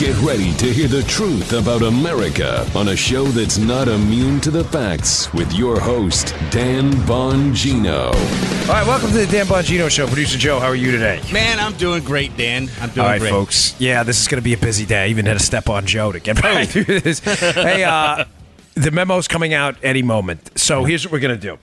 Get ready to hear the truth about America on a show that's not immune to the facts with your host, Dan Bongino. All right, welcome to the Dan Bongino Show. Producer Joe, how are you today? Man, I'm doing great, Dan. I'm doing great. All right, great. folks. Yeah, this is going to be a busy day. I even had to step on Joe to get right through this. Hey, the memo's coming out any moment. So here's what we're going to do.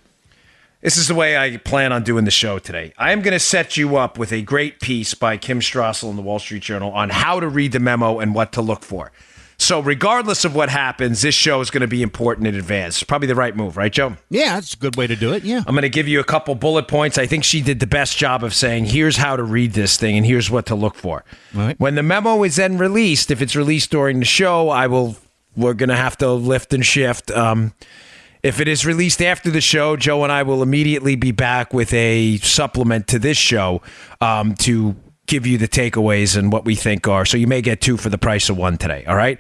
This is the way I plan on doing the show today. I am going to set you up with a great piece by Kim Strassel in the Wall Street Journal on how to read the memo and what to look for. So regardless of what happens, this show is going to be important in advance. It's probably the right move, right, Joe? Yeah, that's a good way to do it, yeah. I'm going to give you a couple bullet points. I think she did the best job of saying, here's how to read this thing and here's what to look for. Right. When the memo is then released, if it's released during the show, we're going to have to lift and shift. If it is released after the show, Joe and I will immediately be back with a supplement to this show to give you the takeaways and what we think are. So you may get two for the price of one today, all right?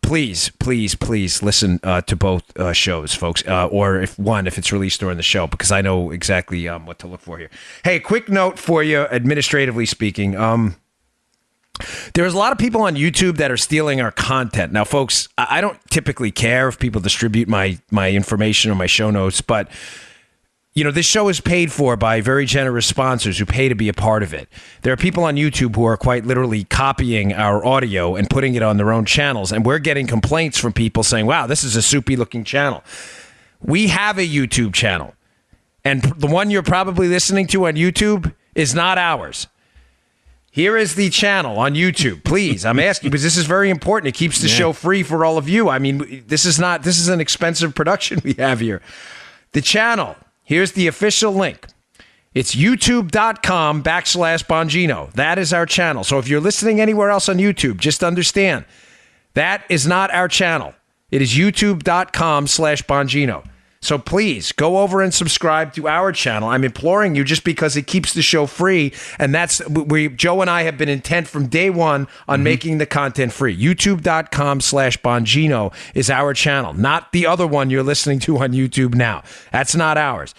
Please listen to both shows, folks, or if it's released during the show, because I know exactly what to look for here. Hey, quick note for you, administratively speaking. There's a lot of people on YouTube that are stealing our content. Now, folks, I don't typically care if people distribute my information or my show notes, but this show is paid for by very generous sponsors who pay to be a part of it. There are people on YouTube who are quite literally copying our audio and putting it on their own channels, and we're getting complaints from people saying, wow, this is a soupy-looking channel. We have a YouTube channel, and the one you're probably listening to on YouTube is not ours. Here is the channel on YouTube. Please, I'm asking because this is very important. It keeps the show free for all of you. I mean, this is an expensive production we have here. The channel, here's the official link. It's youtube.com/Bongino. That is our channel. So if you're listening anywhere else on YouTube, just understand that is not our channel. It is youtube.com/Bongino. So please go over and subscribe to our channel. I'm imploring you just because it keeps the show free. And that's Joe and I have been intent from day one on making the content free. YouTube.com/Bongino is our channel, not the other one you're listening to on YouTube now. That's not ours.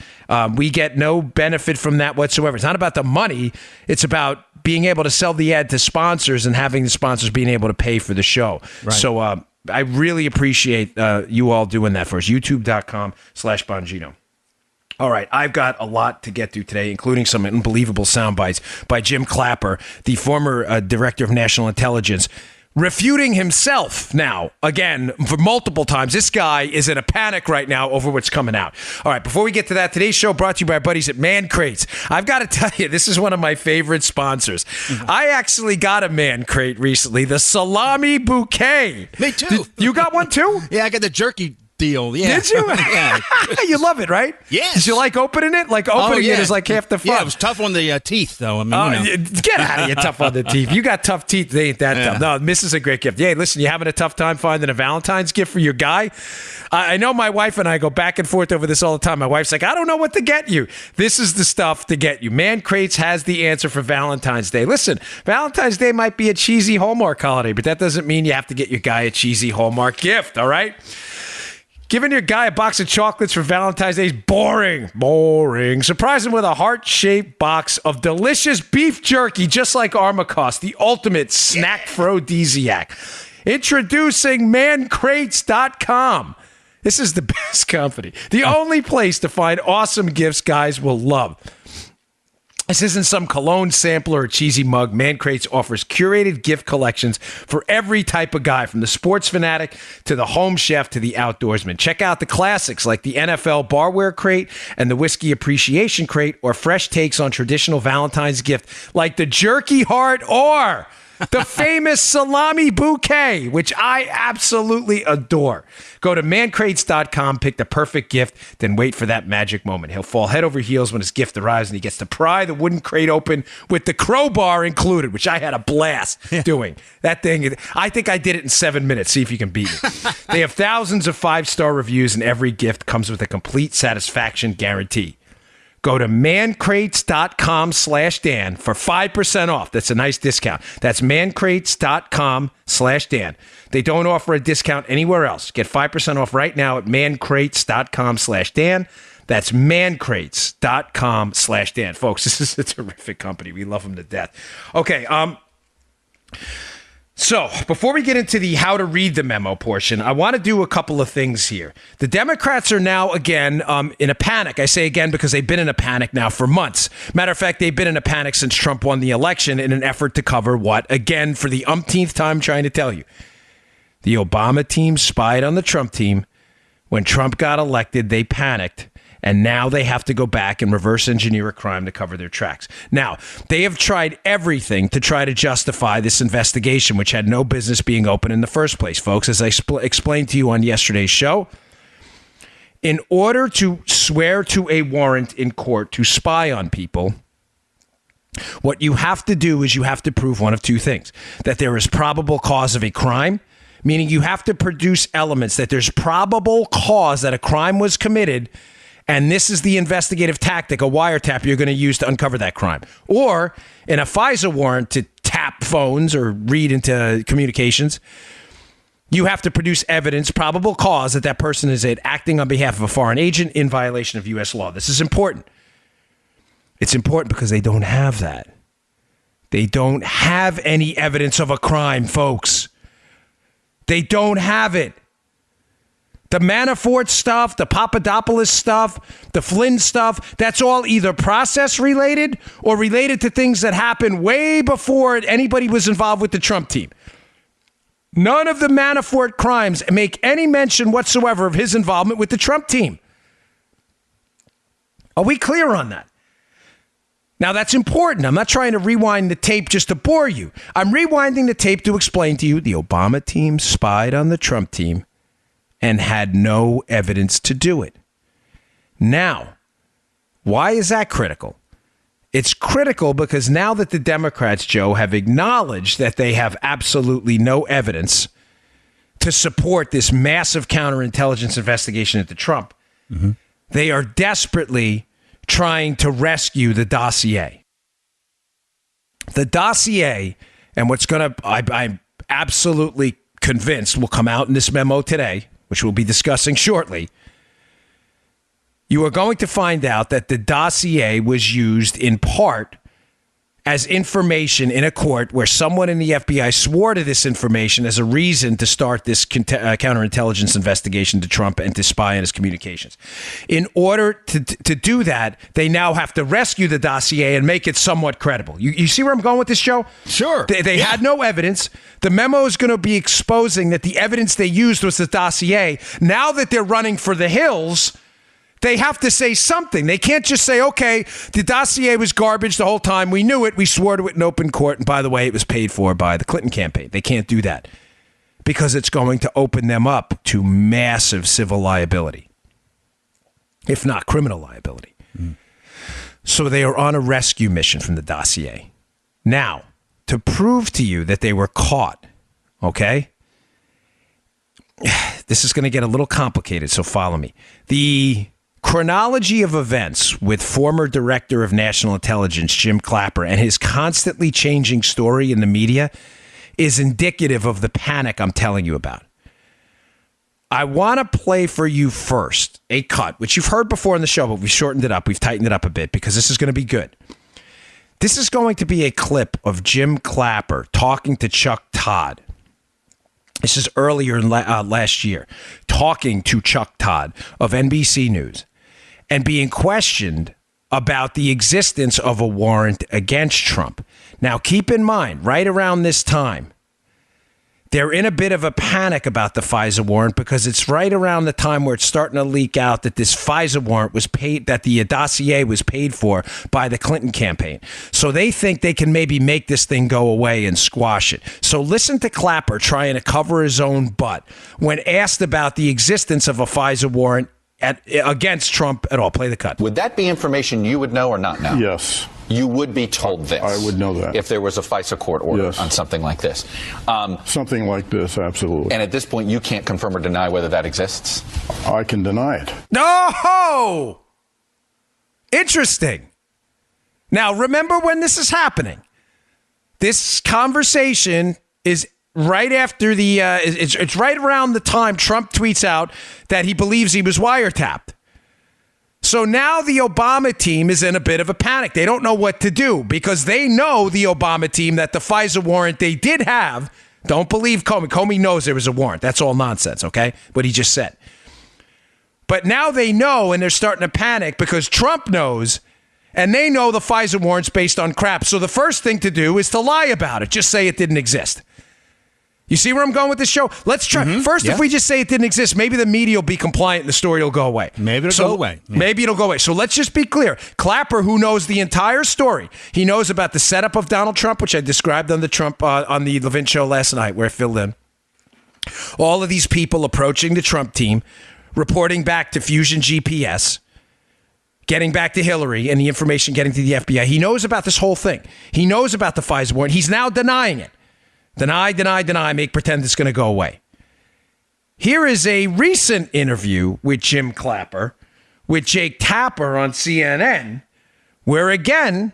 We get no benefit from that whatsoever. It's not about the money. It's about being able to sell the ad to sponsors and having the sponsors being able to pay for the show. Right. So, I really appreciate you all doing that for us. YouTube.com/Bongino. All right, I've got a lot to get to today, including some unbelievable sound bites by Jim Clapper, the former director of national intelligence, refuting himself now, again, for multiple times. This guy is in a panic right now over what's coming out. All right, before we get to that, today's show brought to you by our buddies at Man Crates. I've got to tell you, this is one of my favorite sponsors. I actually got a Man Crate recently, the salami bouquet. Me too. You got one too? Yeah, I got the jerky deal. Yeah. Did you? Yeah. You love it, right? Yes. Did you like opening it? Like opening it is like half the fun. Yeah, it was tough on the teeth, though. I mean, Get out of here, tough on the teeth. You got tough teeth. They ain't that tough. No, this is a great gift. Yeah, listen, you having a tough time finding a Valentine's gift for your guy? I know my wife and I go back and forth over this all the time. My wife's like, I don't know what to get you. This is the stuff to get you. Man Crates has the answer for Valentine's Day. Listen, Valentine's Day might be a cheesy Hallmark holiday, but that doesn't mean you have to get your guy a cheesy Hallmark gift, all right? Giving your guy a box of chocolates for Valentine's Day is boring. Boring. Surprise him with a heart-shaped box of delicious beef jerky, just like Armacost, the ultimate snack aphrodisiac. Introducing mancrates.com. This is the best company. The only place to find awesome gifts guys will love. This isn't some cologne sampler or cheesy mug. Man Crates offers curated gift collections for every type of guy, from the sports fanatic to the home chef to the outdoorsman. Check out the classics like the NFL Barware Crate and the Whiskey Appreciation Crate, or fresh takes on traditional Valentine's gift like the Jerky Heart or the famous salami bouquet, which I absolutely adore. Go to mancrates.com, pick the perfect gift, then wait for that magic moment. He'll fall head over heels when his gift arrives, and he gets to pry the wooden crate open with the crowbar included, which I had a blast doing. That thing, I think I did it in 7 minutes. See if you can beat me. They have thousands of 5-star reviews, and every gift comes with a complete satisfaction guarantee. Go to mancrates.com/Dan for 5% off. That's a nice discount. That's mancrates.com/Dan. They don't offer a discount anywhere else. Get 5% off right now at mancrates.com/Dan. That's mancrates.com/Dan. Folks, this is a terrific company. We love them to death. Okay, So, before we get into the how to read the memo portion, I want to do a couple of things here. The Democrats are now, again, in a panic. I say again because they've been in a panic now for months. Matter of fact, they've been in a panic since Trump won the election in an effort to cover what? Again, for the umpteenth time trying to tell you. The Obama team spied on the Trump team. When Trump got elected, they panicked. And now they have to go back and reverse engineer a crime to cover their tracks. Now, they have tried everything to try to justify this investigation, which had no business being open in the first place, folks. As I explained to you on yesterday's show, in order to swear to a warrant in court to spy on people, what you have to do is you have to prove one of two things: that there is probable cause of a crime, meaning you have to produce elements that there's probable cause that a crime was committed. And this is the investigative tactic, a wiretap you're going to use to uncover that crime. Or in a FISA warrant to tap phones or read into communications, you have to produce evidence, probable cause that that person is acting on behalf of a foreign agent in violation of U.S. law. This is important. It's important because they don't have that. They don't have any evidence of a crime, folks. They don't have it. The Manafort stuff, the Papadopoulos stuff, the Flynn stuff, that's all either process related or related to things that happened way before anybody was involved with the Trump team. None of the Manafort crimes make any mention whatsoever of his involvement with the Trump team. Are we clear on that? Now, that's important. I'm not trying to rewind the tape just to bore you. I'm rewinding the tape to explain to you the Obama team spied on the Trump team and had no evidence to do it. Now, why is that critical? It's critical because now that the Democrats, Joe, have acknowledged that they have absolutely no evidence to support this massive counterintelligence investigation into Trump, they are desperately trying to rescue the dossier. The dossier, and what's going to, I'm absolutely convinced will come out in this memo today, which we'll be discussing shortly. You are going to find out that the dossier was used in part as information in a court where someone in the FBI swore to this information as a reason to start this counterintelligence investigation to Trump and to spy on his communications. In order to do that, they now have to rescue the dossier and make it somewhat credible. You see where I'm going with this, Joe? Sure. They had no evidence. The memo is going to be exposing that the evidence they used was the dossier. Now that they're running for the hills, they have to say something. They can't just say, okay, the dossier was garbage the whole time. We knew it. We swore to it in open court. And by the way, it was paid for by the Clinton campaign. They can't do that because it's going to open them up to massive civil liability, if not criminal liability. So they are on a rescue mission from the dossier. Now, to prove to you that they were caught, okay? This is going to get a little complicated, so follow me. The chronology of events with former Director of National Intelligence Jim Clapper and his constantly changing story in the media is indicative of the panic I'm telling you about. I want to play for you first a cut, which you've heard before in the show, but we've shortened it up. We've tightened it up a bit because this is going to be good. This is going to be a clip of Jim Clapper talking to Chuck Todd. This is earlier last year, talking to Chuck Todd of NBC News and being questioned about the existence of a warrant against Trump. Now, keep in mind, right around this time, they're in a bit of a panic about the FISA warrant because it's right around the time where it's starting to leak out that this FISA warrant was paid, that the dossier was paid for by the Clinton campaign. So they think they can maybe make this thing go away and squash it. So listen to Clapper trying to cover his own butt when asked about the existence of a FISA warrant against Trump at all. Play the cut. Would that be information you would know or not know? Yes. You would be told this. I would know that. If there was a FISA court order Yes. on something like this. Something like this, absolutely. And at this point, you can't confirm or deny whether that exists? I can deny it. No! Interesting. Now, remember when this is happening. This conversation is right after the, it's right around the time Trump tweets out that he believes he was wiretapped. So now the Obama team is in a bit of a panic. They don't know what to do because they know, the Obama team, that the FISA warrant they did have, Don't believe Comey. Comey knows there was a warrant. That's all nonsense, okay? What he just said. But now they know, and they're starting to panic because Trump knows, and they know the FISA warrant's based on crap. So the first thing to do is to lie about it. Just say it didn't exist. You see where I'm going with this show? Let's try. First, if we just say it didn't exist, maybe the media will be compliant and the story will go away. Maybe it'll go away. Yeah. Maybe it'll go away. So let's just be clear. Clapper, who knows the entire story, he knows about the setup of Donald Trump, which I described on the Levin show last night, where I filled in. All of these people approaching the Trump team, reporting back to Fusion GPS, getting back to Hillary, and the information getting to the FBI. He knows about this whole thing. He knows about the FISA warrant. He's now denying it. Deny, make pretend it's going to go away. Here is a recent interview with Jim Clapper with Jake Tapper on CNN, where again,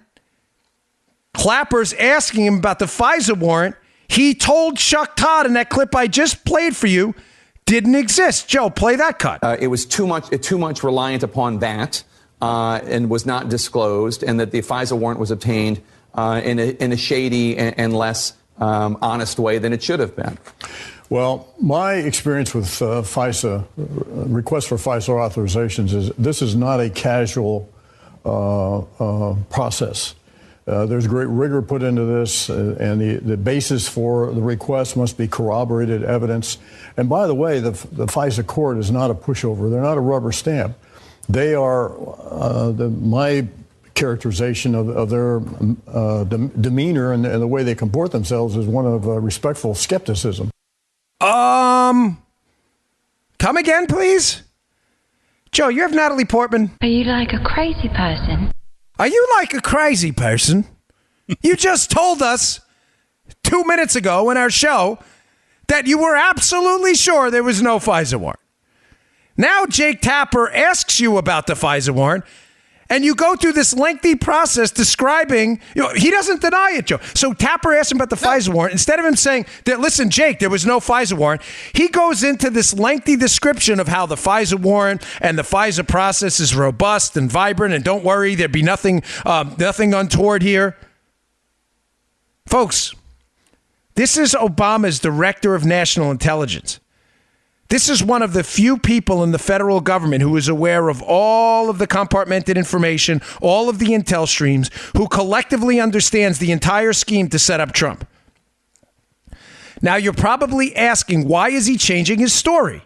Clapper's asking him about the FISA warrant. He told Chuck Todd in that clip I just played for you didn't exist. Joe, play that cut. It was too much reliant upon that and was not disclosed, and that the FISA warrant was obtained in a shady and less honest way than it should have been. Well, my experience with FISA, requests for FISA authorizations, is this is not a casual process. There's great rigor put into this, and the basis for the request must be corroborated evidence. And by the way, the FISA court is not a pushover. They're not a rubber stamp. They are, my characterization of their demeanor and the way they comport themselves is one of respectful skepticism. Come again, please? Joe, you have Natalie Portman. Are you like a crazy person? Are you like a crazy person? You just told us 2 minutes ago in our show that you were absolutely sure there was no FISA warrant. Now Jake Tapper asks you about the FISA warrant, and you go through this lengthy process describing, he doesn't deny it, Joe. So Tapper asked him about the FISA warrant. Instead of him saying, that, listen, Jake, there was no FISA warrant, he goes into this lengthy description of how the FISA warrant and the FISA process is robust and vibrant, and don't worry, there'd be nothing untoward here. Folks, this is Obama's director of national intelligence. This is one of the few people in the federal government who is aware of all of the compartmented information, all of the intel streams, who collectively understands the entire scheme to set up Trump. Now, you're probably asking, why is he changing his story?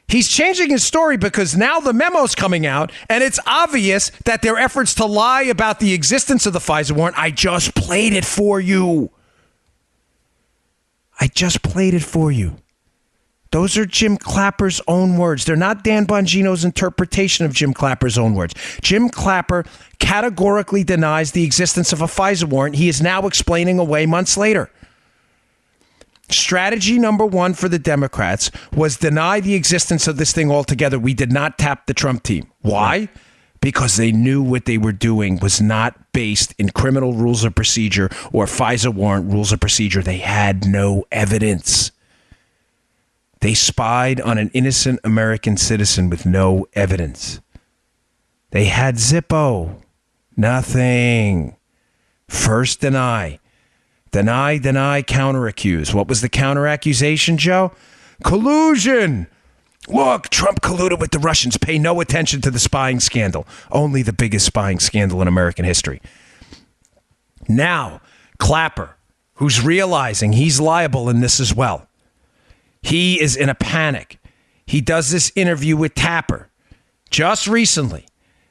He's changing his story because now the memo's coming out, and it's obvious that their efforts to lie about the existence of the FISA warrant, I just played it for you. Those are Jim Clapper's own words. They're not Dan Bongino's interpretation of Jim Clapper's own words. Jim Clapper categorically denies the existence of a FISA warrant. He is now explaining away months later. Strategy number one for the Democrats was deny the existence of this thing altogether. We did not tap the Trump team. Why? Because they knew what they were doing was not based in criminal rules of procedure or FISA warrant rules of procedure. They had no evidence. They spied on an innocent American citizen with no evidence. They had Zippo. Nothing. First deny. Deny, counter-accuse. What was the counter-accusation, Joe? Collusion. Look, Trump colluded with the Russians. Pay no attention to the spying scandal. Only the biggest spying scandal in American history. Now, Clapper, who's realizing he's liable in this as well. He is in a panic. He does this interview with Tapper just recently.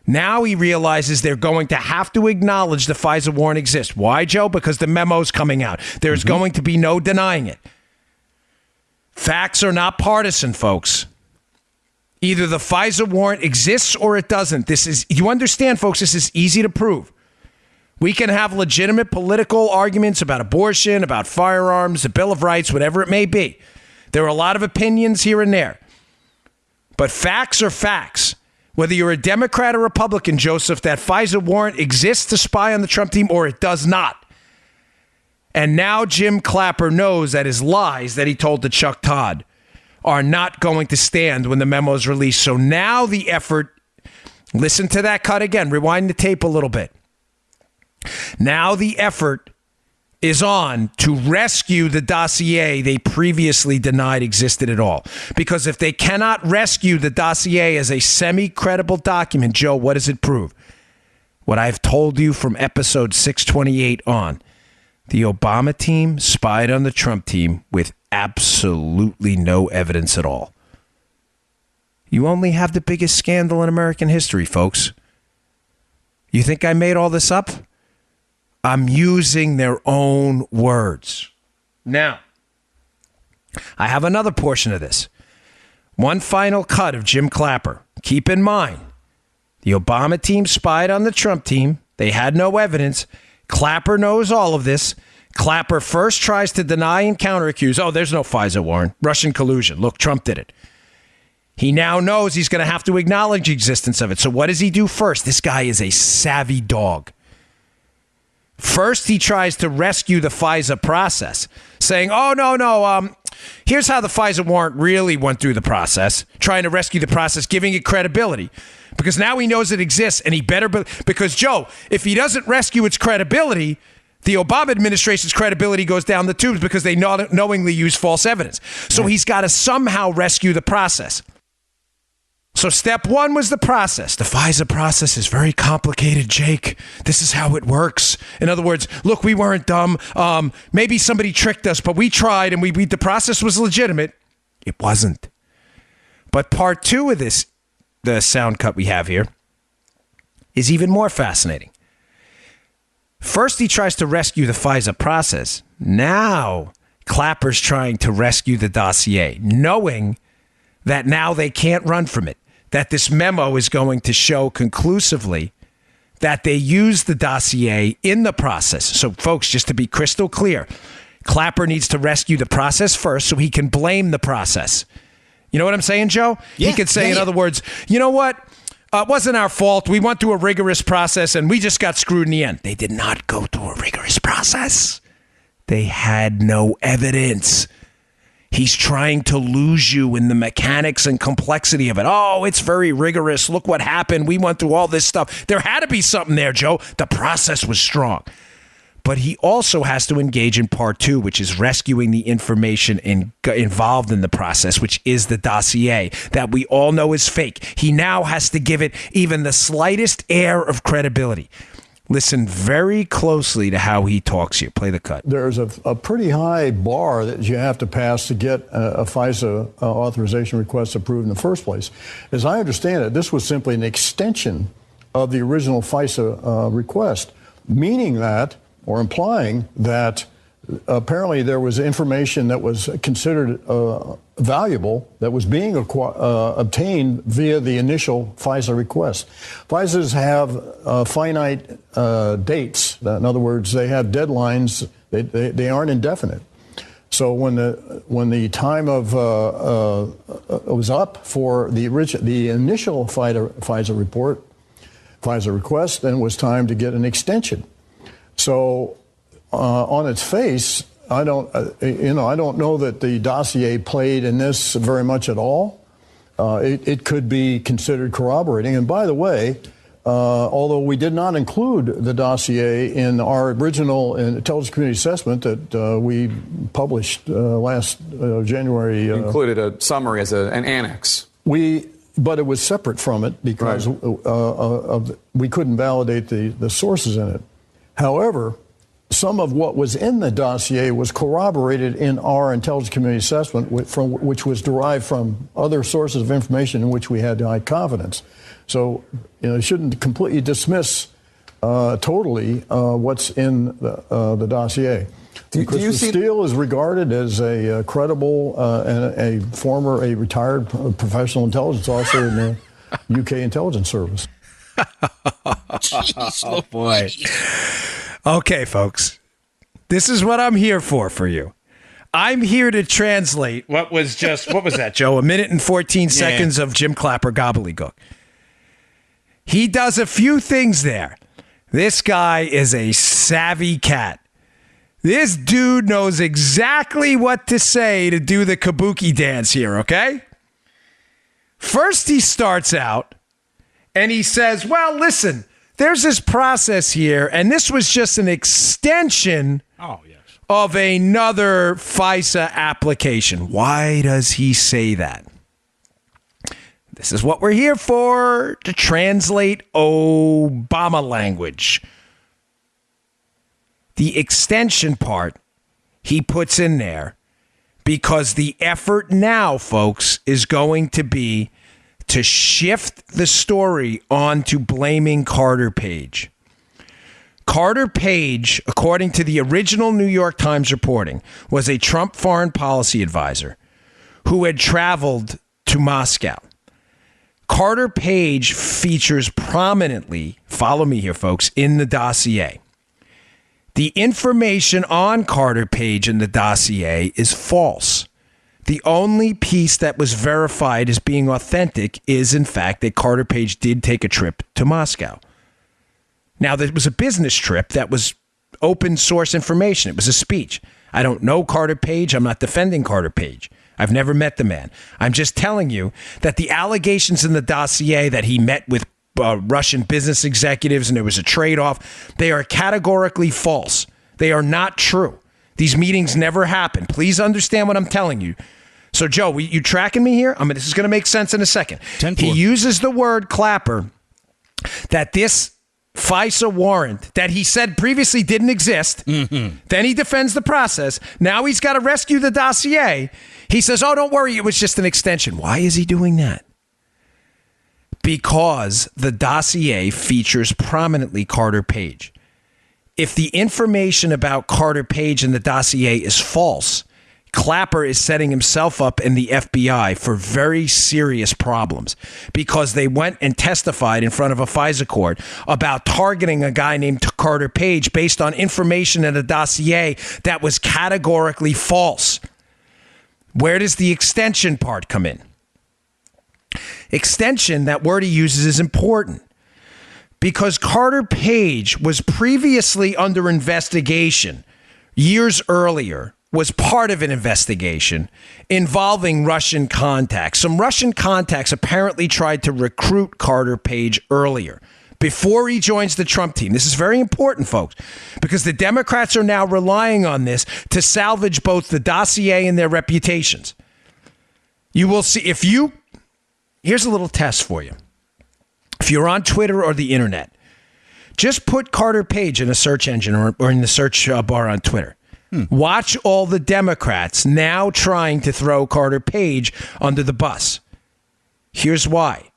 Now he realizes they're going to have to acknowledge the FISA warrant exists. Why, Joe? Because the memo's coming out. There's going to be no denying it. Facts are not partisan, folks. Either the FISA warrant exists or it doesn't. You understand, folks, this is easy to prove. We can have legitimate political arguments about abortion, about firearms, the Bill of Rights, whatever it may be. There are a lot of opinions here and there. But facts are facts. Whether you're a Democrat or Republican, Joseph, that FISA warrant exists to spy on the Trump team or it does not. And now Jim Clapper knows that his lies that he told to Chuck Todd are not going to stand when the memo is released. So now the effort, listen to that cut again, rewind the tape a little bit. Now the effort is on to rescue the dossier they previously denied existed at all. Because if they cannot rescue the dossier as a semi-credible document, Joe, what does it prove? What I've told you from episode 628 on. The Obama team spied on the Trump team with absolutely no evidence at all. You only have the biggest scandal in American history, folks. You think I made all this up? I'm using their own words. Now, I have another portion of this. One final cut of Jim Clapper. Keep in mind, the Obama team spied on the Trump team. They had no evidence. Clapper knows all of this. Clapper first tries to deny and counteraccuse. Oh, there's no FISA warrant. Russian collusion. Look, Trump did it. He now knows he's going to have to acknowledge the existence of it. So what does he do first? This guy is a savvy dog. First, he tries to rescue the FISA process, saying, oh, no, here's how the FISA warrant really went through the process, trying to rescue the process, giving it credibility. Because now he knows it exists, and he better because, Joe, if he doesn't rescue its credibility, the Obama administration's credibility goes down the tubes because they knowingly use false evidence. So he's got to somehow rescue the process. So step one was the process. The FISA process is very complicated, Jake. This is how it works. In other words, look, we weren't dumb. Maybe somebody tricked us, but we tried, and the process was legitimate. It wasn't. But part two of this, the sound cut we have here, is even more fascinating. First, he tries to rescue the FISA process. Now, Clapper's trying to rescue the dossier, knowing that now they can't run from it, that this memo is going to show conclusively that they used the dossier in the process. So, folks, just to be crystal clear, Clapper needs to rescue the process first so he can blame the process. You know what I'm saying, Joe? Yeah, he could say, in other words, you know what? It wasn't our fault. We went through a rigorous process and we just got screwed in the end. They did not go through a rigorous process. They had no evidence. He's trying to lose you in the mechanics and complexity of it. Oh, it's very rigorous. Look what happened. We went through all this stuff. There had to be something there, Joe. The process was strong. But he also has to engage in part two, which is rescuing the information involved in the process, which is the dossier that we all know is fake. He now has to give it even the slightest air of credibility. Listen very closely to how he talks here. Play the cut. There's a pretty high bar that you have to pass to get a FISA authorization request approved in the first place. As I understand it, this was simply an extension of the original FISA request, meaning that, or implying that apparently there was information that was considered valuable that was being obtained via the initial FISA request. FISAs have finite dates. In other words, they have deadlines. They aren't indefinite. So when the time of was up for the initial FISA request, then it was time to get an extension. So on its face, I don't know that the dossier played in this very much at all. It could be considered corroborating. And by the way, although we did not include the dossier in our original intelligence community assessment that we published last January, You included a summary as an annex. But it was separate from it because we couldn't validate the sources in it. However, some of what was in the dossier was corroborated in our intelligence community assessment, which was derived from other sources of information in which we had high confidence. So, you shouldn't completely dismiss totally what's in the dossier. Christopher Steele is regarded as a credible and a retired professional intelligence officer in the UK intelligence service. Jeez, oh, boy. Okay, folks, this is what I'm here for you. I'm here to translate what was that, Joe? A minute and 14 seconds of Jim Clapper gobbledygook. He does a few things there. This guy is a savvy cat. This dude knows exactly what to say to do the kabuki dance here, okay? First, he starts out and he says, well, listen, there's this process here, and this was just an extension Oh, yes. of another FISA application. Why does he say that? This is what we're here for, to translate Obama language. The extension part he puts in there because the effort now, folks, is going to be to shift the story onto blaming Carter Page. Carter Page, according to the original New York Times reporting, was a Trump foreign policy advisor who had traveled to Moscow. Carter Page features prominently, follow me here, folks, in the dossier. The information on Carter Page in the dossier is false. The only piece that was verified as being authentic is, in fact, that Carter Page did take a trip to Moscow. Now, there was a business trip that was open source information. It was a speech. I don't know Carter Page. I'm not defending Carter Page. I've never met the man. I'm just telling you that the allegations in the dossier that he met with Russian business executives and there was a trade-off, they are categorically false. They are not true. These meetings never happened. Please understand what I'm telling you. So, Joe, you tracking me here? This is going to make sense in a second. 10-4. He uses the word Clapper that this FISA warrant that he said previously didn't exist. Mm-hmm. Then he defends the process. Now he's got to rescue the dossier. He says, oh, don't worry, it was just an extension. Why is he doing that? Because the dossier features prominently Carter Page. If the information about Carter Page in the dossier is false, Clapper is setting himself up and the FBI for very serious problems because they went and testified in front of a FISA court about targeting a guy named Carter Page based on information in a dossier that was categorically false. Where does the extension part come in? Extension, that word he uses, is important because Carter Page was previously under investigation years earlier, was part of an investigation involving Russian contacts. Some Russian contacts apparently tried to recruit Carter Page earlier, before he joins the Trump team. This is very important, folks, because the Democrats are now relying on this to salvage both the dossier and their reputations. You will see, here's a little test for you. If you're on Twitter or the internet, just put Carter Page in a search engine or in the search bar on Twitter. Watch all the Democrats now trying to throw Carter Page under the bus. Here's why.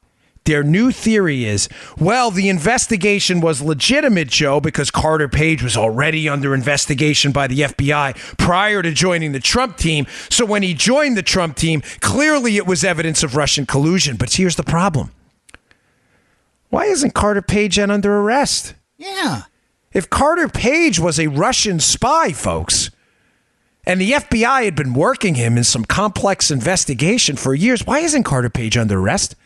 Their new theory is, well, the investigation was legitimate, Joe, because Carter Page was already under investigation by the FBI prior to joining the Trump team. So when he joined the Trump team, clearly it was evidence of Russian collusion. But here's the problem. Why isn't Carter Page yet under arrest? Yeah. If Carter Page was a Russian spy, folks, and the FBI had been working him in some complex investigation for years, why isn't Carter Page under arrest?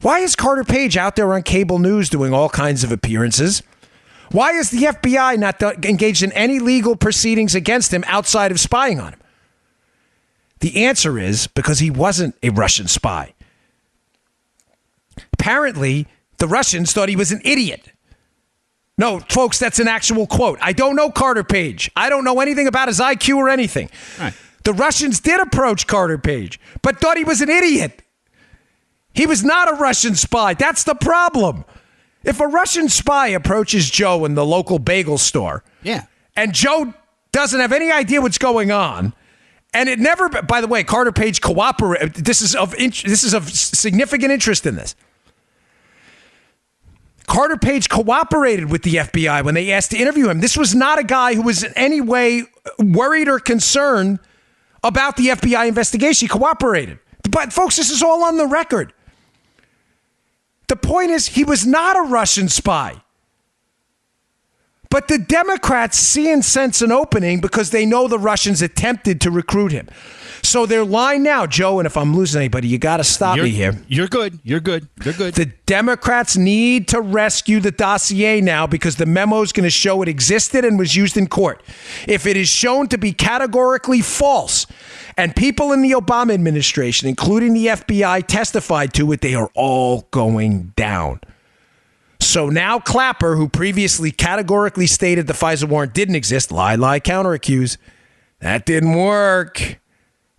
Why is Carter Page out there on cable news doing all kinds of appearances? Why is the FBI not engaged in any legal proceedings against him outside of spying on him? The answer is because he wasn't a Russian spy. Apparently, the Russians thought he was an idiot. No, folks, that's an actual quote. I don't know Carter Page. I don't know anything about his IQ or anything. Right. The Russians did approach Carter Page, but thought he was an idiot. He was not a Russian spy. That's the problem. If a Russian spy approaches Joe in the local bagel store, and Joe doesn't have any idea what's going on, and it never, by the way, Carter Page cooperated. This is of significant interest in this. Carter Page cooperated with the FBI when they asked to interview him. This was not a guy who was in any way worried or concerned about the FBI investigation. He cooperated. But folks, this is all on the record. The point is, he was not a Russian spy. But the Democrats see and sense an opening because they know the Russians attempted to recruit him. So they're lying now, Joe, and if I'm losing anybody, you got to stop me here. You're good. You're good. You're good. The Democrats need to rescue the dossier now because the memo is going to show it existed and was used in court. If it is shown to be categorically false, and people in the Obama administration, including the FBI, testified to it, they are all going down. So now Clapper, who previously categorically stated the FISA warrant didn't exist, lie, counter-accuse. That didn't work.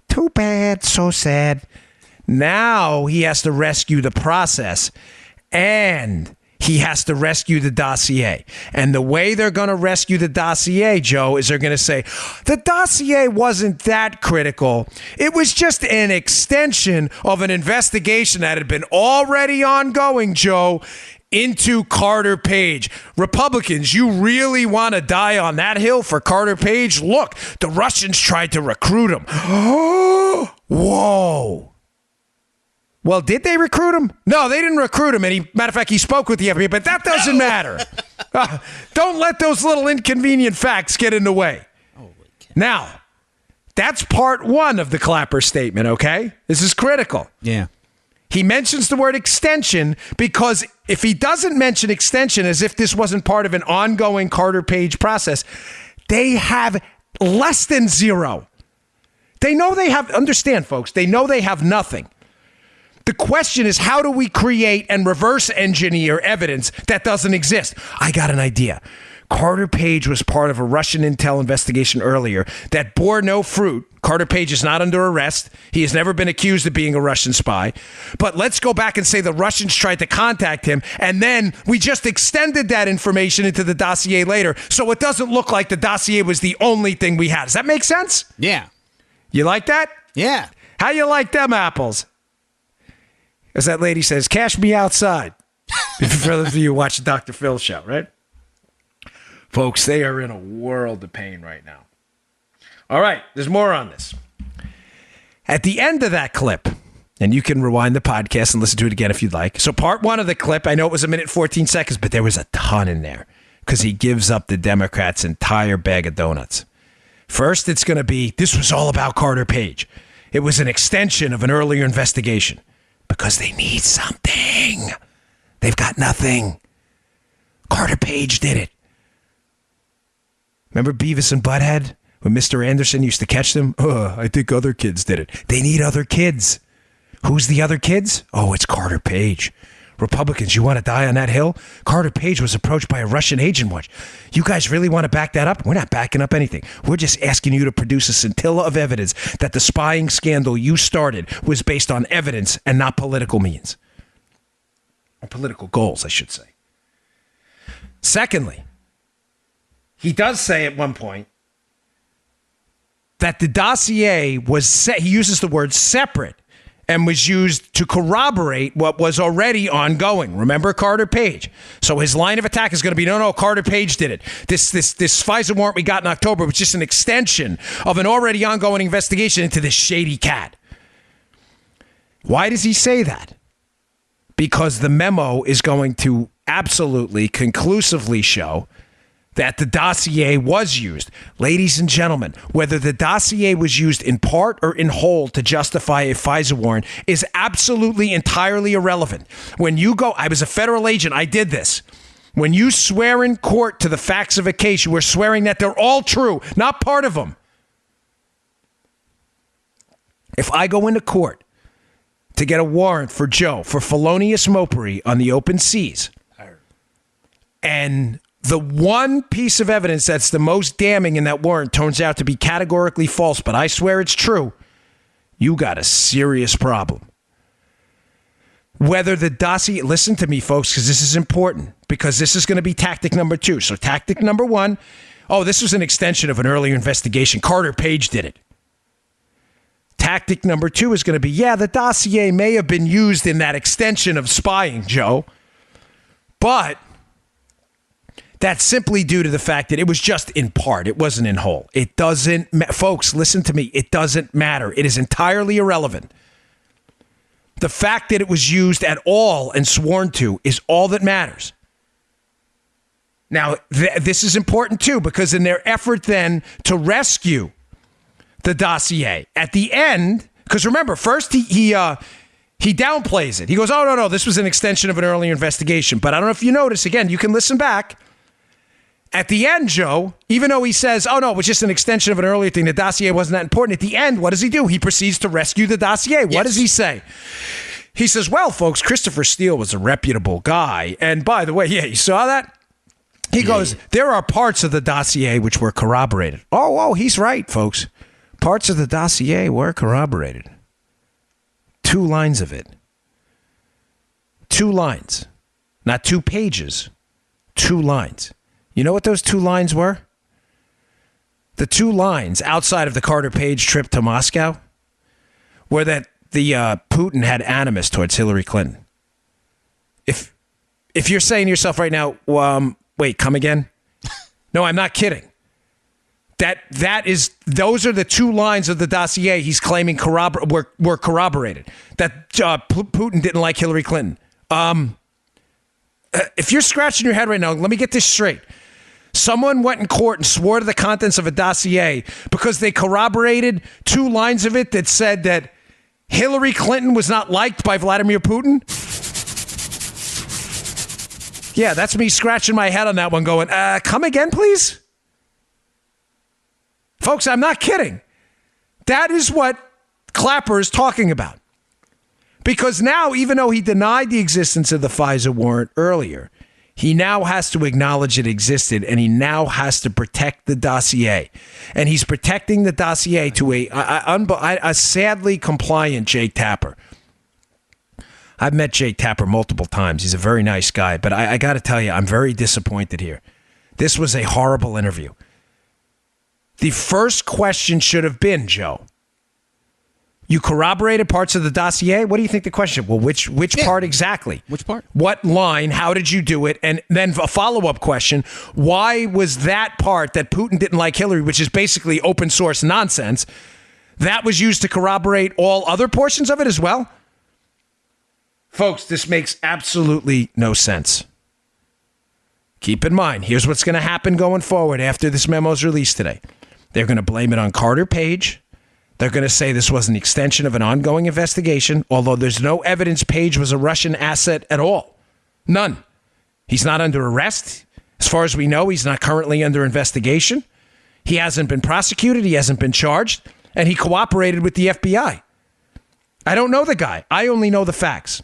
Too bad, so sad. Now he has to rescue the process, and he has to rescue the dossier. And the way they're going to rescue the dossier, Joe, is they're going to say, the dossier wasn't that critical. It was just an extension of an investigation that had been already ongoing, Joe, into Carter Page. Republicans, you really want to die on that hill for Carter Page? Look, the Russians tried to recruit him. Whoa. Well, did they recruit him? No, they didn't recruit him. And matter of fact, he spoke with the FBI, but that doesn't matter. Don't let those little inconvenient facts get in the way. Now, that's part one of the Clapper statement, okay? This is critical. Yeah. He mentions the word extension because if he doesn't mention extension as if this wasn't part of an ongoing Carter Page process, they have less than zero. They know they have, understand, folks, they know they have nothing. The question is, how do we create and reverse engineer evidence that doesn't exist? I got an idea. Carter Page was part of a Russian intel investigation earlier that bore no fruit. Carter Page is not under arrest. He has never been accused of being a Russian spy. But let's go back and say the Russians tried to contact him, and then we just extended that information into the dossier later, so it doesn't look like the dossier was the only thing we had. Does that make sense? Yeah. You like that? Yeah. How you like them apples? As that lady says, cash me outside. For those of you who watch the Dr. Phil show, right? Folks, they are in a world of pain right now. All right, there's more on this. At the end of that clip, and you can rewind the podcast and listen to it again if you'd like. So part one of the clip, I know it was 1 minute 14 seconds, but there was a ton in there because he gives up the Democrats' entire bag of donuts. First, it's going to be, this was all about Carter Page. It was an extension of an earlier investigation because they need something. They've got nothing. Carter Page did it. Remember Beavis and Butthead? When Mr. Anderson used to catch them? I think other kids did it. They need other kids. Who's the other kids? Oh, it's Carter Page. Republicans, you want to die on that hill? Carter Page was approached by a Russian agent once. You guys really want to back that up? We're not backing up anything. We're just asking you to produce a scintilla of evidence that the spying scandal you started was based on evidence and not political means. Or political goals, I should say. Secondly, he does say at one point that the dossier was, he uses the word separate, and was used to corroborate what was already ongoing. Remember Carter Page? So his line of attack is going to be, no, Carter Page did it. This FISA warrant we got in October was just an extension of an already ongoing investigation into this shady cat. Why does he say that? Because the memo is going to absolutely, conclusively show that the dossier was used. Ladies and gentlemen, whether the dossier was used in part or in whole to justify a FISA warrant is absolutely entirely irrelevant. When you go, I was a federal agent, I did this. When you swear in court to the facts of a case, you are swearing that they're all true, not part of them. If I go into court to get a warrant for Joe for felonious mopery on the open seas, and the one piece of evidence that's the most damning in that warrant turns out to be categorically false, but I swear it's true, you got a serious problem. Whether the dossier, listen to me, folks, because this is important, because this is going to be tactic number 2. So tactic number 1, this was an extension of an earlier investigation. Carter Page did it. Tactic number 2 is going to be, the dossier may have been used in that extension of spying, Joe, but that's simply due to the fact that it was just in part. It wasn't in whole. It doesn't, folks, listen to me. It doesn't matter. It is entirely irrelevant. The fact that it was used at all and sworn to is all that matters. Now, this is important too, because in their effort then to rescue the dossier at the end, because remember, first he downplays it. He goes, no, this was an extension of an earlier investigation. But I don't know if you notice, again, you can listen back. At the end, Joe, even though he says, it was just an extension of an earlier thing, the dossier wasn't that important. At the end, what does he do? He proceeds to rescue the dossier. Yes. What does he say? He says, well, folks, Christopher Steele was a reputable guy. And by the way, yeah, you saw that? He goes, there are parts of the dossier which were corroborated. Oh, he's right, folks. Parts of the dossier were corroborated. 2 lines of it. 2 lines. Not 2 pages. 2 lines. You know what those 2 lines were? The 2 lines outside of the Carter Page trip to Moscow were that the Putin had animus towards Hillary Clinton. If you're saying to yourself right now, wait, come again? No, I'm not kidding. Those are the 2 lines of the dossier he's claiming were corroborated. That Putin didn't like Hillary Clinton. If you're scratching your head right now, let me get this straight. Someone went in court and swore to the contents of a dossier because they corroborated 2 lines of it that said that Hillary Clinton was not liked by Vladimir Putin? Yeah, that's me scratching my head on that one going, come again, please? Folks, I'm not kidding. That is what Clapper is talking about. Because now, even though he denied the existence of the FISA warrant earlier, he now has to acknowledge it existed, and he now has to protect the dossier. And he's protecting the dossier to a sadly compliant Jake Tapper. I've met Jake Tapper multiple times. He's a very nice guy, but I got to tell you, I'm very disappointed here. This was a horrible interview. The first question should have been, Joe, you corroborated parts of the dossier? What do you think the question? Well, which part exactly? Which part? What line? How did you do it? And then a follow-up question, why was that part that Putin didn't like Hillary, which is basically open source nonsense, that was used to corroborate all other portions of it as well? Folks, this makes absolutely no sense. Keep in mind, here's what's going to happen going forward after this memo is released today. They're going to blame it on Carter Page. They're going to say this was an extension of an ongoing investigation, although there's no evidence Page was a Russian asset at all. None. He's not under arrest. As far as we know, he's not currently under investigation. He hasn't been prosecuted. He hasn't been charged. And he cooperated with the FBI. I don't know the guy. I only know the facts.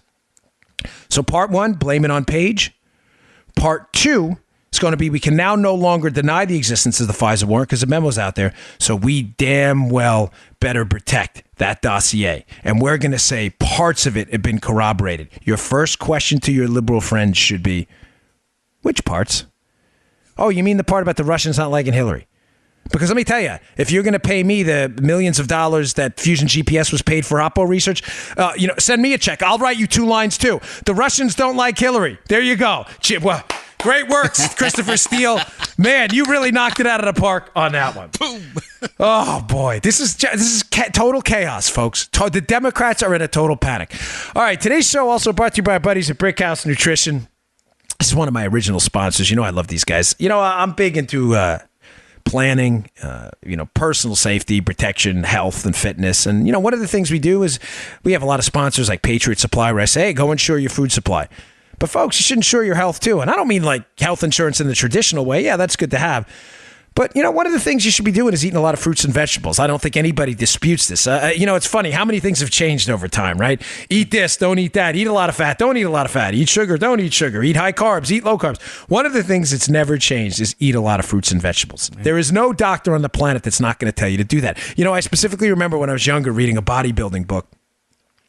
So part 1, blame it on Page. Part 2 is going to be we can now no longer deny the existence of the FISA warrant because the memo's out there. So we damn well better protect that dossier. And we're going to say parts of it have been corroborated. Your first question to your liberal friends should be, which parts? Oh, you mean the part about the Russians not liking Hillary? Because let me tell you, if you're going to pay me the millions of dollars that Fusion GPS was paid for Oppo research, send me a check. I'll write you 2 lines too. The Russians don't like Hillary. There you go. Well, great work, Christopher Steele. Man, you really knocked it out of the park on that one. Boom. Oh boy, this is total chaos, folks. The Democrats are in a total panic. All right, today's show also brought to you by our buddies at Brickhouse Nutrition. This is one of my original sponsors. You know I love these guys. You know I'm big into planning, personal safety, protection, health, and fitness. And, one of the things we do is we have a lot of sponsors like Patriot Supply where I say, hey, go insure your food supply. But folks, you should insure your health too. And I don't mean like health insurance in the traditional way. Yeah, that's good to have. But, one of the things you should be doing is eating a lot of fruits and vegetables. I don't think anybody disputes this. It's funny. How many things have changed over time, right? Eat this, don't eat that. Eat a lot of fat, don't eat a lot of fat. Eat sugar, don't eat sugar. Eat high carbs, eat low carbs. One of the things that's never changed is eat a lot of fruits and vegetables. Right. There is no doctor on the planet that's not going to tell you to do that. I specifically remember when I was younger reading a bodybuilding book.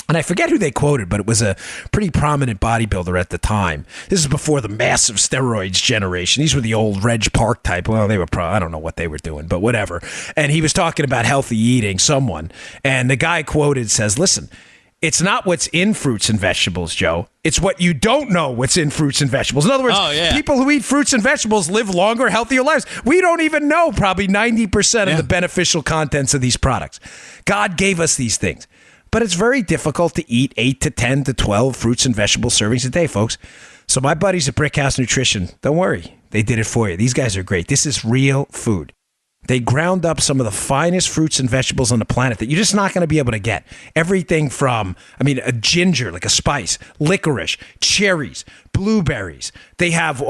And I forget who they quoted, but it was a pretty prominent bodybuilder at the time. This is before the massive steroids generation. These were the old Reg Park type. Well, they were I don't know what they were doing, but whatever. And he was talking about healthy eating, someone. And the guy quoted says, listen, it's not what's in fruits and vegetables, Joe. It's what you don't know what's in fruits and vegetables. In other words, people who eat fruits and vegetables live longer, healthier lives. We don't even know probably 90% of the beneficial contents of these products. God gave us these things. But it's very difficult to eat 8 to 10 to 12 fruits and vegetable servings a day, folks. So my buddies at Brickhouse Nutrition, don't worry. They did it for you. These guys are great. This is real food. They ground up some of the finest fruits and vegetables on the planet that you're just not going to be able to get. Everything from, a ginger, like a spice, licorice, cherries, blueberries. They have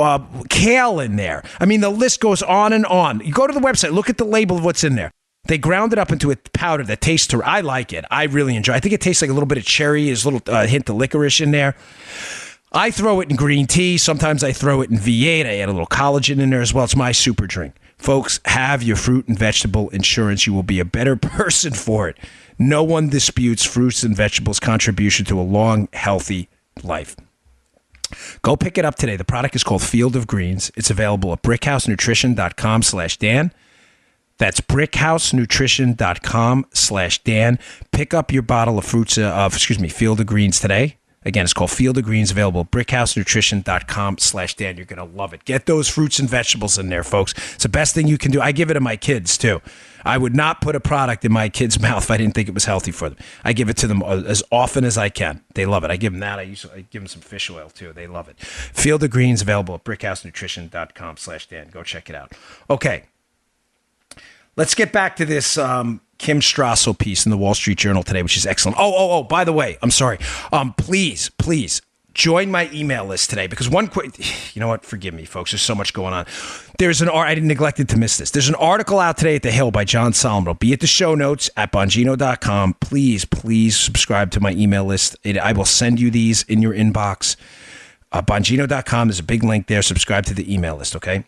kale in there. The list goes on and on. You go to the website, look at the label of what's in there. They ground it up into a powder that tastes, I like it. I really enjoy it. I think it tastes like a little bit of cherry. There's a little hint of licorice in there. I throw it in green tea. Sometimes I throw it in V8. I add a little collagen in there as well. It's my super drink. Folks, have your fruit and vegetable insurance. You will be a better person for it. No one disputes fruits and vegetables' contribution to a long, healthy life. Go pick it up today. The product is called Field of Greens. It's available at brickhousenutrition.com/Dan. That's brickhousenutrition.com/Dan. Pick up your bottle of Field of Greens today. Again, it's called Field of Greens, available at brickhousenutrition.com/Dan. You're going to love it. Get those fruits and vegetables in there, folks. It's the best thing you can do. I give it to my kids, too. I would not put a product in my kids' mouth if I didn't think it was healthy for them. I give it to them as often as I can. They love it. I give them that. I give them some fish oil, too. They love it. Field of Greens, available at brickhousenutrition.com/Dan. Go check it out. Okay. Let's get back to this Kim Strassel piece in the Wall Street Journal today, which is excellent. Oh, by the way, I'm sorry. Please join my email list today because you know what? Forgive me, folks. There's so much going on. I neglected to miss this. There's an article out today at The Hill by John Solomon. It'll be at the show notes at Bongino.com. Please subscribe to my email list. I will send you these in your inbox. Bongino.com. There's a big link there. Subscribe to the email list, okay?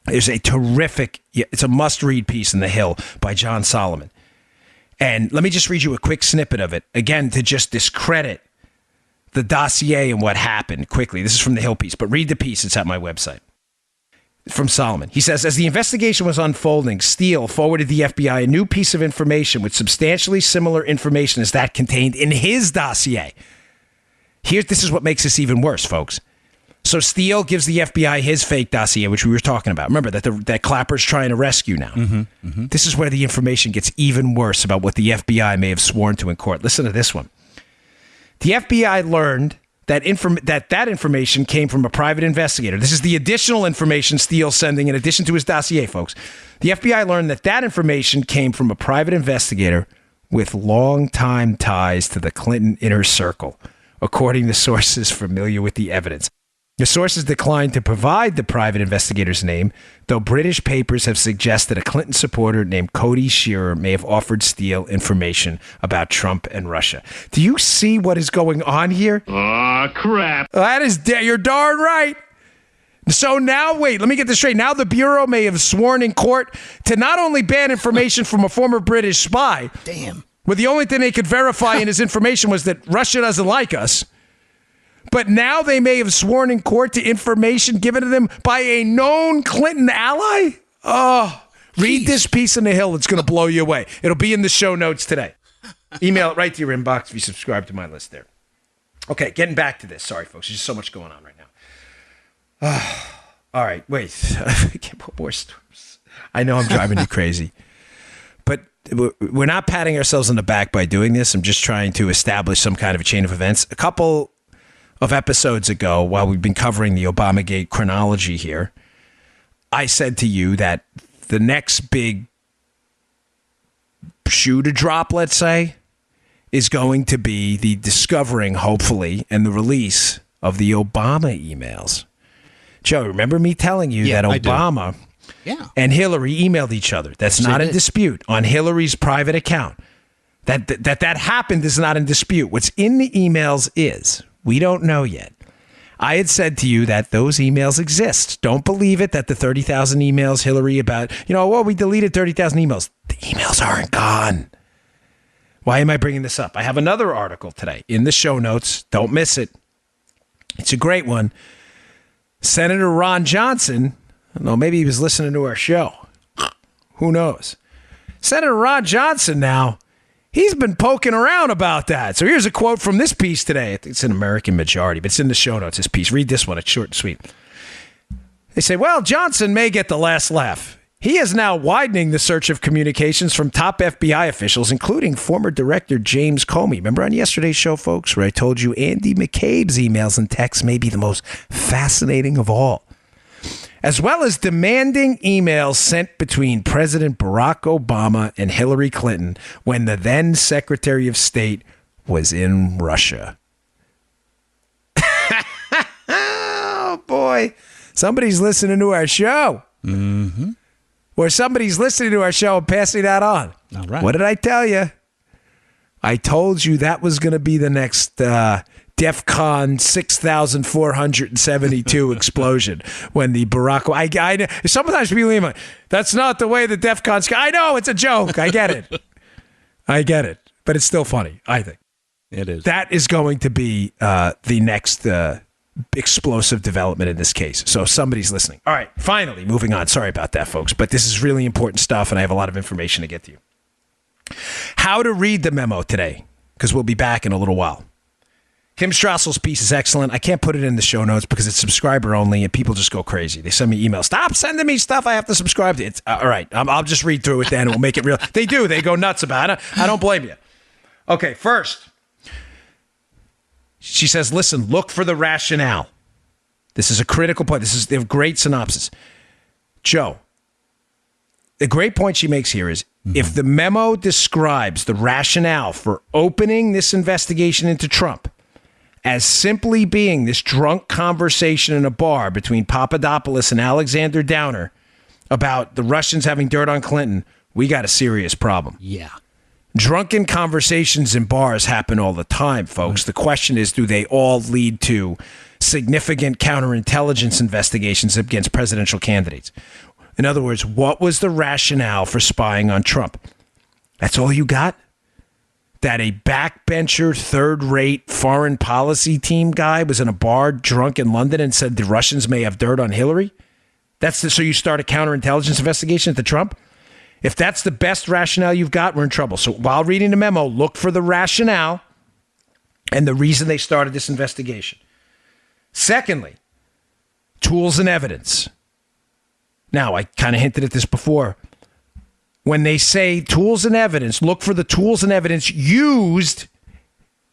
There's a terrific, it's a must-read piece in The Hill by John Solomon. And let me just read you a quick snippet of it, again, to just discredit the dossier and what happened quickly. This is from The Hill piece, but read the piece. It's at my website. From Solomon. He says, as the investigation was unfolding, Steele forwarded the FBI a new piece of information with substantially similar information as that contained in his dossier. This is what makes this even worse, folks. So Steele gives the FBI his fake dossier, which we were talking about. Remember that Clapper's trying to rescue now. This is where the information gets even worse about what the FBI may have sworn to in court. Listen to this one. The FBI learned that information came from a private investigator. This is the additional information Steele's sending in addition to his dossier, folks. The FBI learned that information came from a private investigator with long-time ties to the Clinton inner circle, according to sources familiar with the evidence. The sources declined to provide the private investigator's name, though British papers have suggested a Clinton supporter named Cody Shearer may have offered Steele information about Trump and Russia. Do you see what is going on here? Oh, crap. You're darn right. So now, wait, let me get this straight. Now the Bureau may have sworn in court to not only ban information from a former British spy, where the only thing they could verify in his information was that Russia doesn't like us, but now they may have sworn in court to information given to them by a known Clinton ally? Oh, read this piece in The Hill. It's going to blow you away. It'll be in the show notes today. Email it right to your inbox if you subscribe to my list there. Okay, getting back to this. Sorry, folks. There's just so much going on right now. All right, wait. What more stories? I know I'm driving you crazy. But we're not patting ourselves on the back by doing this. I'm just trying to establish some kind of a chain of events. A couple of episodes ago, while we've been covering the Obamagate chronology here, I said to you that the next big shoe to drop, let's say, is going to be the discovering, hopefully, and the release of the Obama emails. Joe, remember me telling you that Obama and Hillary emailed each other? That's not in dispute on Hillary's private account. That happened is not in dispute. What's in the emails is, we don't know yet. I had said to you that those emails exist. Don't believe it that the 30,000 emails Hillary about, we deleted 30,000 emails. The emails aren't gone. Why am I bringing this up? I have another article today in the show notes. Don't miss it. It's a great one. Senator Ron Johnson, I don't know, maybe he was listening to our show. Who knows? Senator Ron Johnson now, he's been poking around about that. So here's a quote from this piece today. It's an American majority, but it's in the show notes, this piece. Read this one. It's short and sweet. They say, well, Johnson may get the last laugh. He is now widening the search of communications from top FBI officials, including former Director James Comey. Remember on yesterday's show, folks, where I told you Andy McCabe's emails and texts may be the most fascinating of all, as well as demanding emails sent between President Barack Obama and Hillary Clinton when the then Secretary of State was in Russia. Oh, boy. Somebody's listening to our show. Mm-hmm. where somebody's listening to our show and passing that on. All right. What did I tell you? I told you that was going to be the next DEFCON 6,472 explosion when the Barack. I sometimes people even, that's not the way the DEFCON's. I know it's a joke. I get it. But it's still funny. I think It is. that is going to be the next explosive development in this case. So somebody's listening. All right. Finally, moving on. Sorry about that, folks, but this is really important stuff, and I have a lot of information to get to you. How to read the memo today, because we'll be back in a little while. Kim Strassel's piece is excellent. I can't put it in the show notes because it's subscriber only, and people just go crazy. They send me emails. Stop sending me stuff I have to subscribe to. It's all right. I'll just read through it then, and we'll make it real. They do. They go nuts about it. I don't blame you. Okay, first, she says, listen, look for the rationale. This is a critical point. They have great synopsis. Joe, the great point she makes here is if the memo describes the rationale for opening this investigation into Trump as simply being this drunk conversation in a bar between Papadopoulos and Alexander Downer about the Russians having dirt on Clinton, we got a serious problem. Yeah. Drunken conversations in bars happen all the time, folks. The question is, do they all lead to significant counterintelligence investigations against presidential candidates? In other words, what was the rationale for spying on Trump? That's all you got? That a backbencher, third-rate foreign policy team guy was in a bar drunk in London and said the Russians may have dirt on Hillary? So you start a counterintelligence investigation into Trump? If that's the best rationale you've got, we're in trouble. So while reading the memo, look for the rationale and the reason they started this investigation. Secondly, tools and evidence. Now, I kind of hinted at this before. When they say tools and evidence, look for the tools and evidence used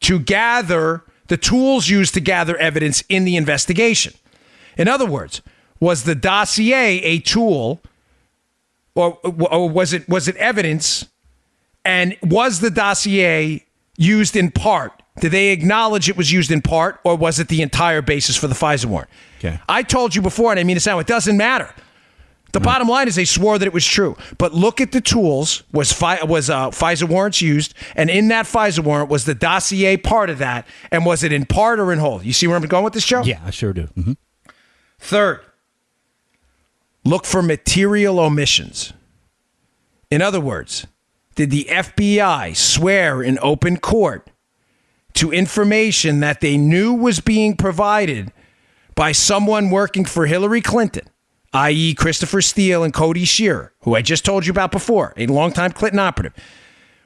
to gather, the tools used to gather evidence in the investigation. In other words, was the dossier a tool or was it evidence? And was the dossier used in part? Did they acknowledge it was used in part, or was it the entire basis for the FISA warrant? Okay. I told you before, and I mean to sound, it doesn't matter. The bottom line is they swore that it was true. But look at the tools. Was FISA warrants used? And in that FISA warrant, was the dossier part of that? And was it in part or in whole? You see where I'm going with this, Joe? Yeah, I sure do. Mm-hmm. Third, look for material omissions. In other words, did the FBI swear in open court to information that they knew was being provided by someone working for Hillary Clinton, i.e. Christopher Steele and Cody Shearer, who I just told you about before, a longtime Clinton operative?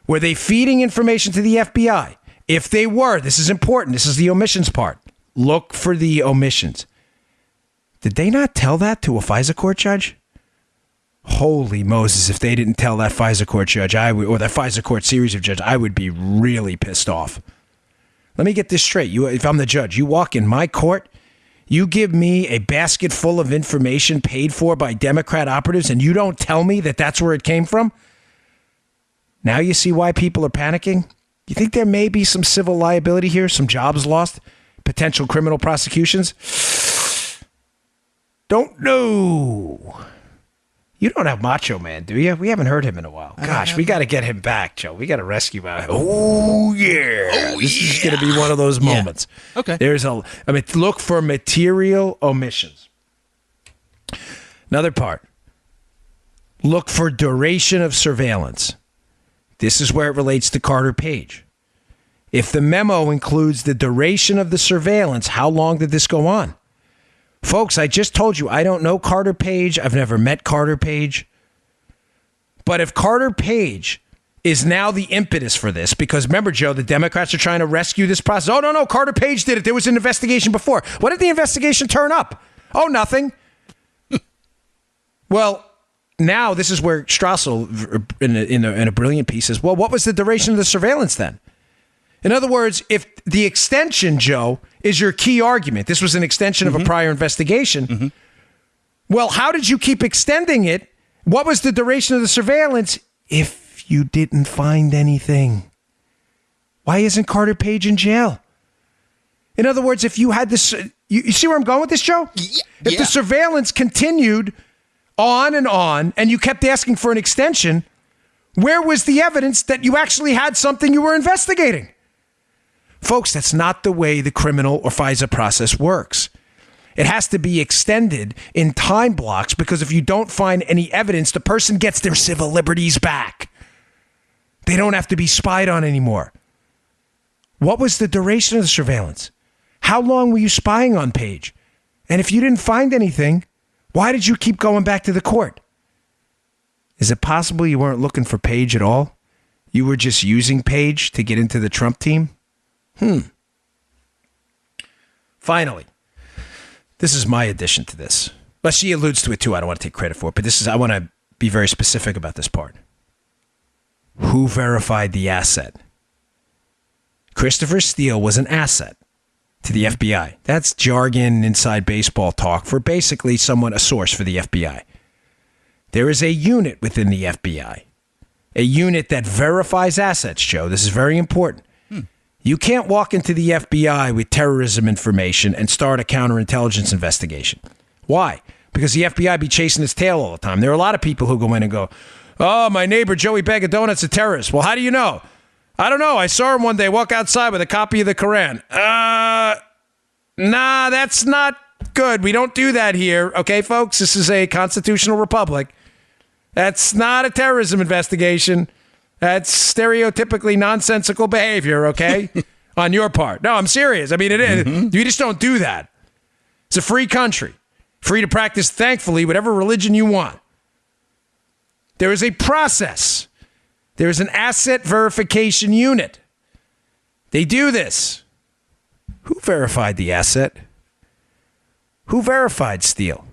Were they feeding information to the FBI? If they were, this is important. This is the omissions part. Look for the omissions. Did they not tell that to a FISA court judge? Holy Moses, if they didn't tell that FISA court judge, or that FISA court series of judges, I would be really pissed off. Let me get this straight. If I'm the judge, you walk in my court, you give me a basket full of information paid for by Democrat operatives, and you don't tell me that that's where it came from? Now you see why people are panicking? You think there may be some civil liability here, some jobs lost, potential criminal prosecutions? Don't know. You don't have Macho Man, do you? We haven't heard him in a while. Gosh, we got to get him back, Joe. We got to rescue him. Oh, yeah. This is going to be one of those moments. Okay. Look for material omissions. Another part. Look for duration of surveillance. This is where it relates to Carter Page. If the memo includes the duration of the surveillance, how long did this go on? Folks, I just told you, I don't know Carter Page. I've never met Carter Page. But if Carter Page is now the impetus for this, because remember, Joe, the Democrats are trying to rescue this process. Oh, no, Carter Page did it. There was an investigation before. What did the investigation turn up? Oh, nothing. Well, now this is where Strassel, in a brilliant piece, says, well, what was the duration of the surveillance then? In other words, if the extension, Joe, is your key argument, this was an extension of a prior investigation, well, how did you keep extending it? What was the duration of the surveillance if you didn't find anything? Why isn't Carter Page in jail? In other words, if you had this, you see where I'm going with this, Joe? If the surveillance continued on, and you kept asking for an extension, where was the evidence that you actually had something you were investigating? Folks, that's not the way the criminal or FISA process works. It has to be extended in time blocks because if you don't find any evidence, the person gets their civil liberties back. They don't have to be spied on anymore. What was the duration of the surveillance? How long were you spying on Page? And if you didn't find anything, why did you keep going back to the court? Is it possible you weren't looking for Page at all? You were just using Page to get into the Trump team? Finally, this is my addition to this. But she alludes to it too. I don't want to take credit for it, but I want to be very specific about this part. Who verified the asset? Christopher Steele was an asset to the FBI. That's jargon inside baseball talk for basically a source for the FBI. There is a unit within the FBI, a unit that verifies assets, Joe. This is very important. You can't walk into the FBI with terrorism information and start a counterintelligence investigation. Why? Because the FBI be chasing its tail all the time. There are a lot of people who go in and go, oh, my neighbor Joey Bag of Donuts a terrorist. Well, how do you know? I don't know. I saw him one day walk outside with a copy of the Quran. Nah, that's not good. We don't do that here. Okay, folks? This is a constitutional republic. That's not a terrorism investigation. That's stereotypically nonsensical behavior, okay? On your part. No, I'm serious. I mean, it is. You just don't do that. It's a free country. Free to practice, thankfully, whatever religion you want. There is a process. There is an asset verification unit. They do this. Who verified the asset? Who verified Steele?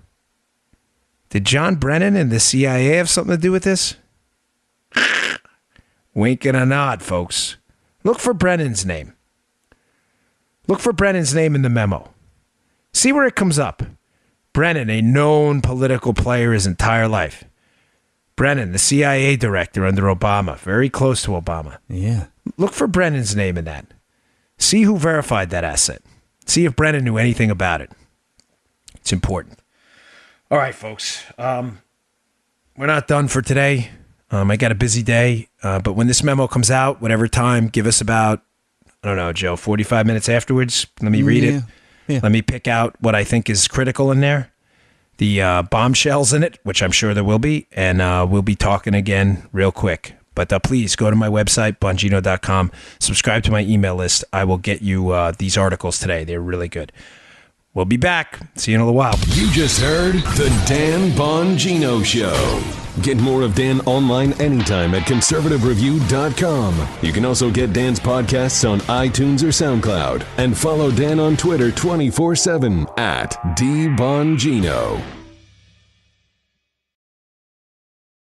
Did John Brennan and the CIA have something to do with this? Wink and a nod, folks. Look for Brennan's name. Look for Brennan's name in the memo. See where it comes up. Brennan, a known political player his entire life. Brennan, the CIA director under Obama, very close to Obama. Yeah. Look for Brennan's name in that. See who verified that asset. See if Brennan knew anything about it. It's important. All right, folks. We're not done for today. I got a busy day, but when this memo comes out, whatever time, give us about, I don't know, Joe, 45 minutes afterwards. Let me read it. Yeah. Let me pick out what I think is critical in there. The bombshells in it, which I'm sure there will be, and we'll be talking again real quick. But please go to my website, Bongino.com. Subscribe to my email list. I will get you these articles today. They're really good. We'll be back. See you in a little while. You just heard The Dan Bongino Show. Get more of Dan online anytime at conservativereview.com. You can also get Dan's podcasts on iTunes or SoundCloud. And follow Dan on Twitter 24/7 at DBongino.